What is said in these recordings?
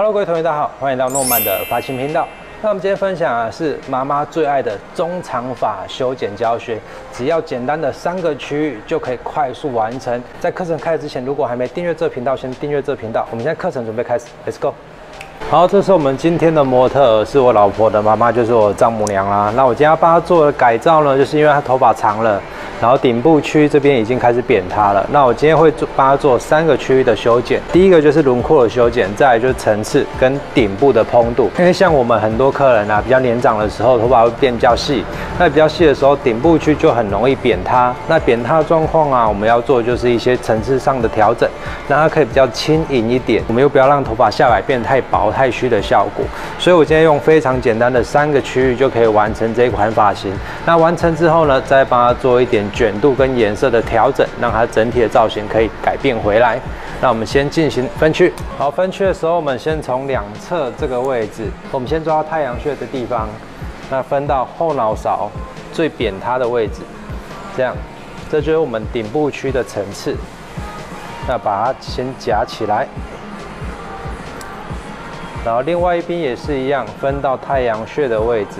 Hello， 各位同学，大家好，欢迎到诺曼的发型频道。那我们今天分享的是妈妈最爱的中长发修剪教学，只要简单的3个区域就可以快速完成。在课程开始之前，如果还没订阅这频道，先订阅这频道。我们现在课程准备开始 ，Let's go。好，这是我们今天的模特，是我老婆的妈妈，就是我丈母娘啦。那我今天要帮她做的改造呢，就是因为她头发长了，然后顶部区这边已经开始扁塌了。那我今天会帮她做3个区域的修剪。第一个就是轮廓的修剪，再来就是层次跟顶部的蓬度。因为像我们很多客人啊，比较年长的时候，头发会变比较细，那比较细的时候，顶部区就很容易扁塌。那扁塌的状况啊，我们要做的就是一些层次上的调整，让它可以比较轻盈一点。我们又不要让头发下来变太薄、太虚的效果。所以我今天用非常简单的3个区域就可以完成这一款发型。那完成之后呢，再帮它做一点卷度跟颜色的调整，让它整体的造型可以改变回来。那我们先进行分区。好，分区的时候，我们先从2侧这个位置，我们先抓到太阳穴的地方，那分到后脑勺最扁塌的位置，这样，这就是我们顶部区的层次。那把它先夹起来，然后另外一边也是一样，分到太阳穴的位置。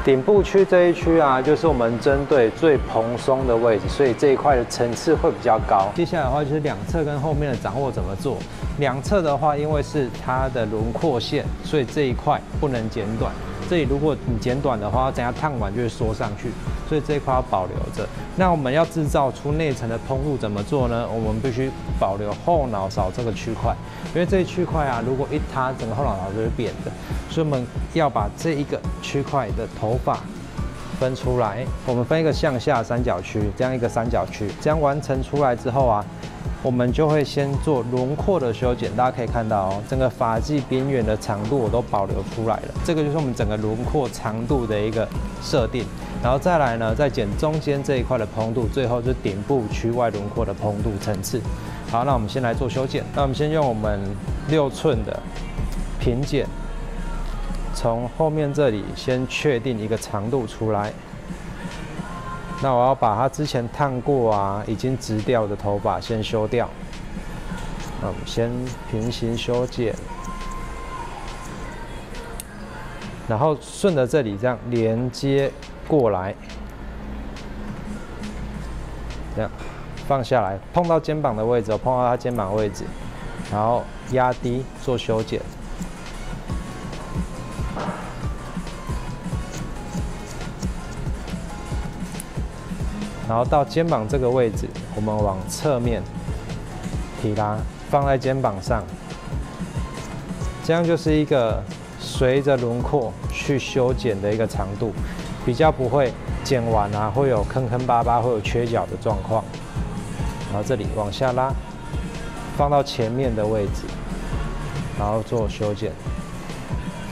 顶部区这一区啊，就是我们针对最蓬松的位置，所以这一块的层次会比较高。接下来的话就是2侧跟后面的掌握怎么做。2侧的话，因为是它的轮廓线，所以这一块不能剪短。这里如果你剪短的话，等下烫完就会缩上去，所以这一块要保留着。那我们要制造出内层的蓬度怎么做呢？我们必须保留后脑勺这个区块，因为这一区块啊，如果一塌，整个后脑勺就会扁的。所以我们要把这一个区块的头发分出来，我们分一个向下三角区，这样一个三角区，这样完成出来之后啊，我们就会先做轮廓的修剪。大家可以看到哦，整个发际边缘的长度我都保留出来了，这个就是我们整个轮廓长度的一个设定。然后再来呢，再剪中间这一块的蓬度，最后就是顶部区外轮廓的蓬度层次。好，那我们先来做修剪。那我们先用我们6寸的平剪，从后面这里先确定一个长度出来。那我要把它之前烫过啊，已经直掉的头发先修掉。那我们先平行修剪，然后顺着这里这样连接过来，这样放下来，碰到肩膀的位置，碰到它肩膀的位置，然后压低做修剪。然后到肩膀这个位置，我们往侧面提拉，放在肩膀上，这样就是一个随着轮廓去修剪的一个长度，比较不会剪完啊会有坑坑巴巴，会有缺角的状况。然后这里往下拉，放到前面的位置，然后做修剪。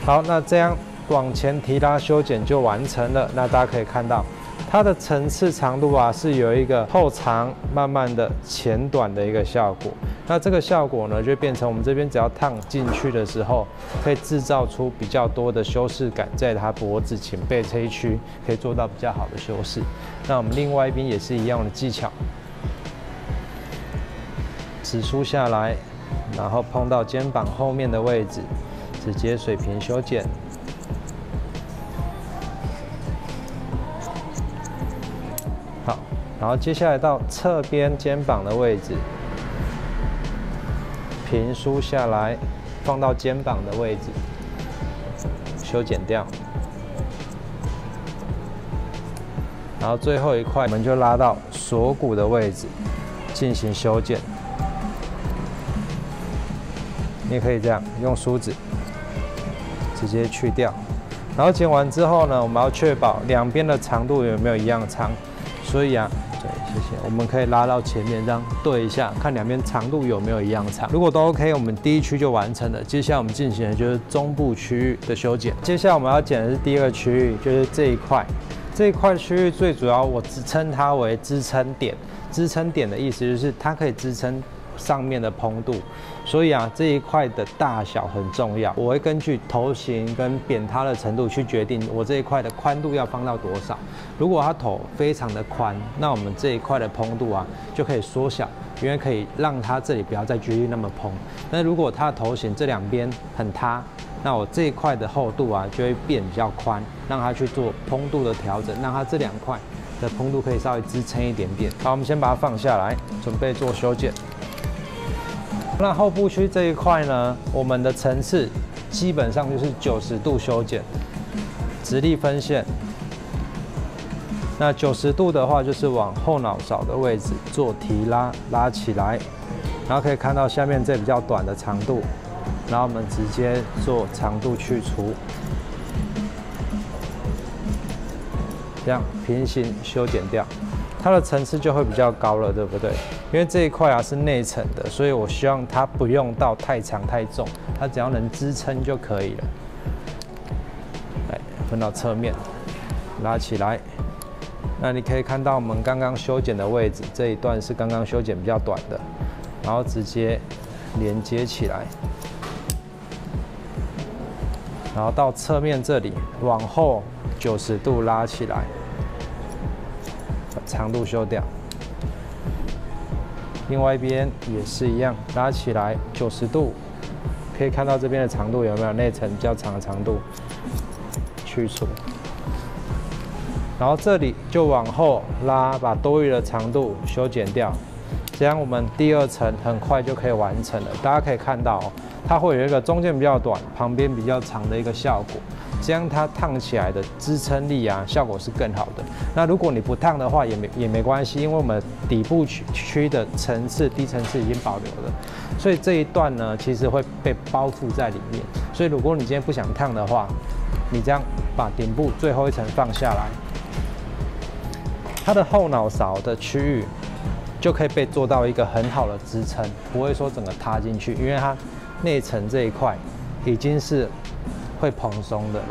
好，那这样往前提拉修剪就完成了。那大家可以看到，它的层次长度啊是有一个后长慢慢的前短的一个效果。那这个效果呢，就变成我们这边只要烫进去的时候，可以制造出比较多的修饰感，在它脖子颈背这一区可以做到比较好的修饰。那我们另外一边也是一样的技巧，指梳下来，然后碰到肩膀后面的位置，直接水平修剪。好，然后接下来到侧边肩膀的位置，平梳下来，放到肩膀的位置，修剪掉。然后最后一块，我们就拉到锁骨的位置进行修剪。你也可以这样用梳子直接去掉。然后剪完之后呢，我们要确保2边的长度有没有一样长。所以啊，对，谢谢。我们可以拉到前面，这样对一下，看2边长度有没有一样长。如果都 OK， 我们第1区就完成了。接下来我们进行的就是中部区域的修剪。接下来我们要剪的是第2个区域，就是这一块。这一块区域最主要，我称它为支撑点。支撑点的意思就是它可以支撑上面的蓬度，所以啊，这一块的大小很重要。我会根据头型跟扁塌的程度去决定我这一块的宽度要放到多少。如果它头非常的宽，那我们这一块的蓬度啊就可以缩小，因为可以让它这里不要再继续那么蓬。但如果它的头型这两边很塌，那我这一块的厚度啊就会变比较宽，让它去做蓬度的调整，让它这两块的蓬度可以稍微支撑一点点。好，我们先把它放下来，准备做修剪。那后部区这一块呢，我们的层次基本上就是90度修剪，直立分线。那90度的话，就是往后脑勺的位置做提拉，拉起来，然后可以看到下面这比较短的长度，然后我们直接做长度去除，这样平行修剪掉，它的层次就会比较高了，对不对？因为这一块啊是内层的，所以我希望它不用到太长太重，它只要能支撑就可以了。来，分到侧面，拉起来。那你可以看到我们刚刚修剪的位置，这一段是刚刚修剪比较短的，然后直接连接起来，然后到侧面这里往后90度拉起来，把长度修掉。另外一边也是一样，拉起来90度，可以看到这边的长度有没有内层比较长的长度，去除。然后这里就往后拉，把多余的长度修剪掉，这样我们第二层很快就可以完成了。大家可以看到，它会有一个中间比较短、旁边比较长的一个效果，这样它烫起来的支撑力啊，效果是更好的。那如果你不烫的话也没关系，因为我们底部区的层次、低层次已经保留了，所以这一段呢其实会被包覆在里面。所以如果你今天不想烫的话，你这样把顶部最后一层放下来。它的后脑勺的区域就可以被做到一个很好的支撑，不会说整个塌进去，因为它内层这一块已经是会蓬松的了。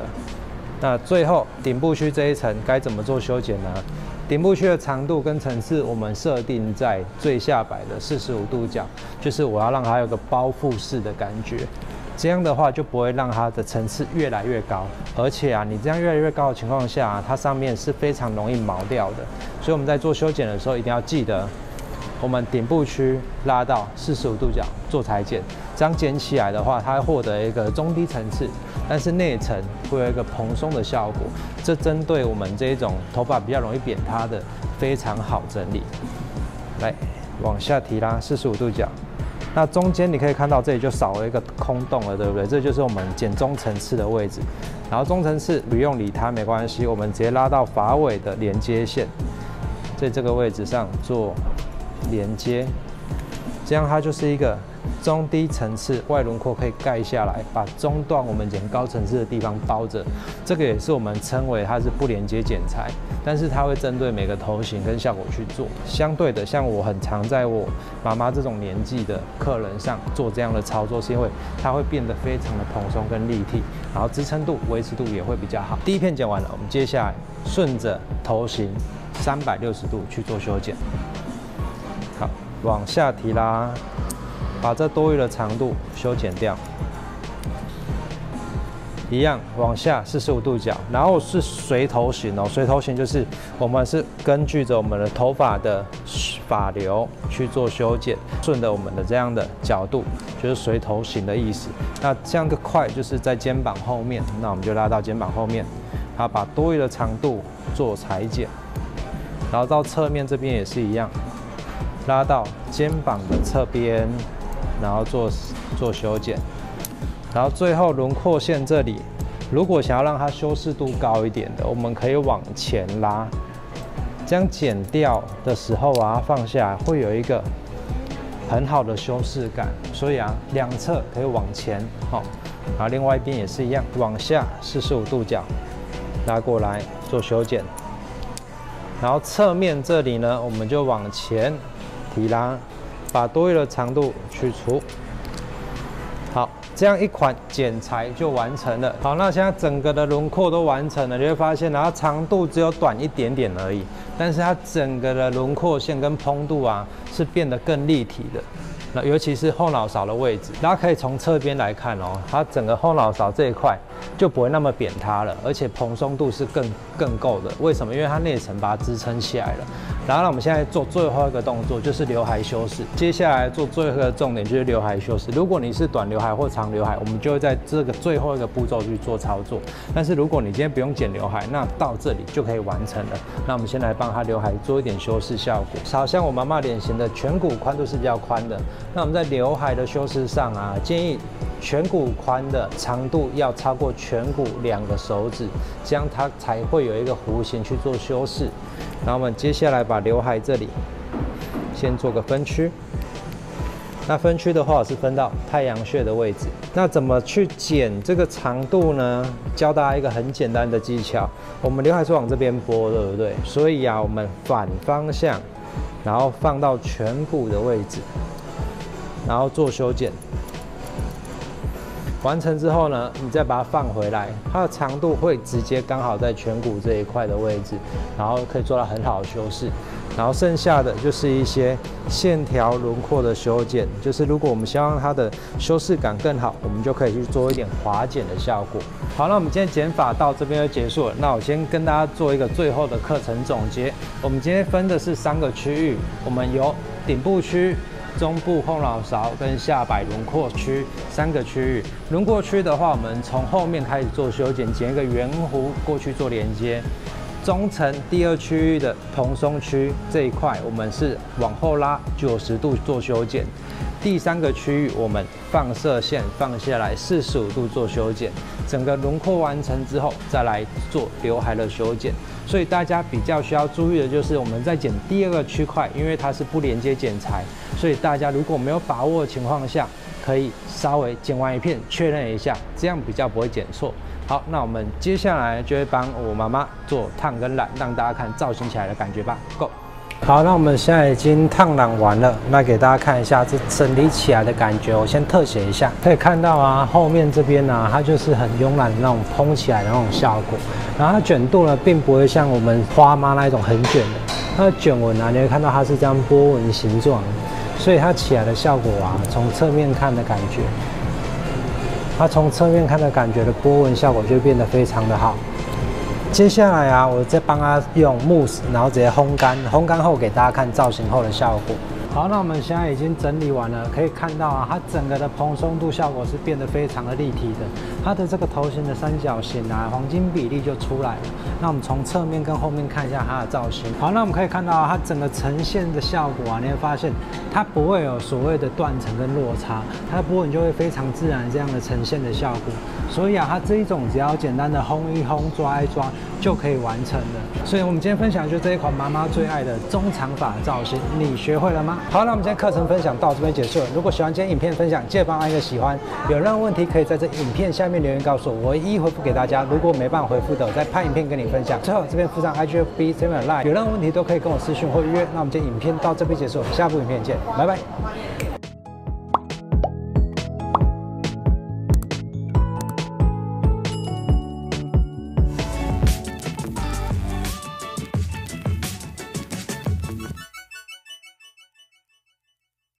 那最后顶部区这一层该怎么做修剪呢？顶部区的长度跟层次我们设定在最下摆的45度角，就是我要让它有个包覆式的感觉。这样的话就不会让它的层次越来越高，而且啊，你这样越来越高的情况下啊，它上面是非常容易毛掉的。所以我们在做修剪的时候，一定要记得，我们顶部区拉到45度角做裁剪，这样剪起来的话，它会获得一个中低层次，但是内层会有一个蓬松的效果。这针对我们这一种头发比较容易扁塌的，非常好整理。来，往下提拉45度角。那中间你可以看到，这里就少了一个空洞了，对不对？这就是我们剪中层次的位置。然后中层次不用理它，没关系，我们直接拉到发尾的连接线，在这个位置上做连接，这样它就是一个中低层次外轮廓可以盖下来，把中段我们剪高层次的地方包着。这个也是我们称为它是不连接剪裁，但是它会针对每个头型跟效果去做。相对的，像我很常在我妈妈这种年纪的客人上做这样的操作，是因为它会变得非常的蓬松跟立体，然后支撑度、维持度也会比较好。第一片剪完了，我们接下来顺着头型360度去做修剪。好，往下提拉。把这多余的长度修剪掉，一样往下45度角，然后是随头型哦。随头型就是我们是根据着我们的头发的发流去做修剪，顺着我们的这样的角度，就是随头型的意思。那这样的块就是在肩膀后面，那我们就拉到肩膀后面，然后把多余的长度做裁剪，然后到侧面这边也是一样，拉到肩膀的侧边。然后做修剪，然后最后轮廓线这里，如果想要让它修饰度高一点的，我们可以往前拉，这样剪掉的时候啊，放下来会有一个很好的修饰感。所以啊，两侧可以往前哦，然后另外一边也是一样，往下45度角拉过来做修剪，然后侧面这里呢，我们就往前提拉。把多余的长度去除，好，这样一款剪裁就完成了。好，那现在整个的轮廓都完成了，你会发现，然后长度只有短一点点而已，但是它整个的轮廓线跟蓬度啊是变得更立体的。那尤其是后脑勺的位置，大家可以从侧边来看哦，它整个后脑勺这一块就不会那么扁塌了，而且蓬松度是更够的。为什么？因为它内层把它支撑起来了。然后呢，我们现在做最后一个动作，就是刘海修饰。接下来做最后一个重点就是刘海修饰。如果你是短刘海或长刘海，我们就会在这个最后一个步骤去做操作。但是如果你今天不用剪刘海，那到这里就可以完成了。那我们先来帮它刘海做一点修饰效果。好像我妈妈脸型的颧骨宽度是比较宽的，那我们在刘海的修饰上啊，建议颧骨宽的长度要超过颧骨2个手指，这样它才会有一个弧形去做修饰。然后我们接下来把刘海这里先做个分区。那分区的话，我是分到太阳穴的位置。那怎么去剪这个长度呢？教大家一个很简单的技巧。我们刘海是往这边拨，对不对？所以啊，我们反方向，然后放到颧骨的位置，然后做修剪。完成之后呢，你再把它放回来，它的长度会直接刚好在颧骨这一块的位置，然后可以做到很好的修饰。然后剩下的就是一些线条轮廓的修剪，就是如果我们希望它的修饰感更好，我们就可以去做一点滑剪的效果。好，那我们今天剪法到这边就结束了。那我先跟大家做一个最后的课程总结。我们今天分的是3个区域，我们有顶部区、中部后脑勺跟下摆轮廓区3个区域。轮廓区的话，我们从后面开始做修剪，剪一个圆弧过去做连接。中层第2区域的蓬松区这一块，我们是往后拉90度做修剪。第3个区域，我们放射线放下来45度做修剪。整个轮廓完成之后，再来做刘海的修剪。所以大家比较需要注意的就是，我们在剪第2个区块，因为它是不连接剪裁，所以大家如果没有把握的情况下，可以稍微剪完一片确认一下，这样比较不会剪错。好，那我们接下来就会帮我妈妈做烫跟染，让大家看造型起来的感觉吧。Go！ 好，那我们现在已经烫染完了，那给大家看一下这整理起来的感觉。我先特写一下，可以看到啊，后面这边啊，它就是很慵懒的那种蓬起来的那种效果。然后它卷度呢，并不会像我们花妈那一种很卷的，它的卷纹啊，你会看到它是这样波纹形状，所以它起来的效果啊，从侧面看的感觉。它从侧面看的感觉的波纹效果就变得非常的好。接下来啊，我再帮它用慕斯，然后直接烘干，烘干后给大家看造型后的效果。好，那我们现在已经整理完了，可以看到啊，它整个的蓬松度效果是变得非常的立体的，它的这个头型的三角形啊，黄金比例就出来了。那我们从侧面跟后面看一下它的造型。好，那我们可以看到啊，它整个呈现的效果啊，你会发现它不会有所谓的断层跟落差，它的波纹就会非常自然这样的呈现的效果。所以啊，它这一种只要简单的烘一烘、抓一抓就可以完成了。所以我们今天分享就这一款妈妈最爱的中长发造型，你学会了吗？好，那我们今天课程分享到这边结束了。如果喜欢今天影片分享，记得帮按一个喜欢。有任何问题可以在这影片下面留言告诉我，我一一回复给大家。如果没办法回复的，我再拍影片跟你分享。最后这边附上 IGFB 这边的 Line，有任何问题都可以跟我私讯或预约。那我们今天影片到这边结束，下部影片见，拜拜。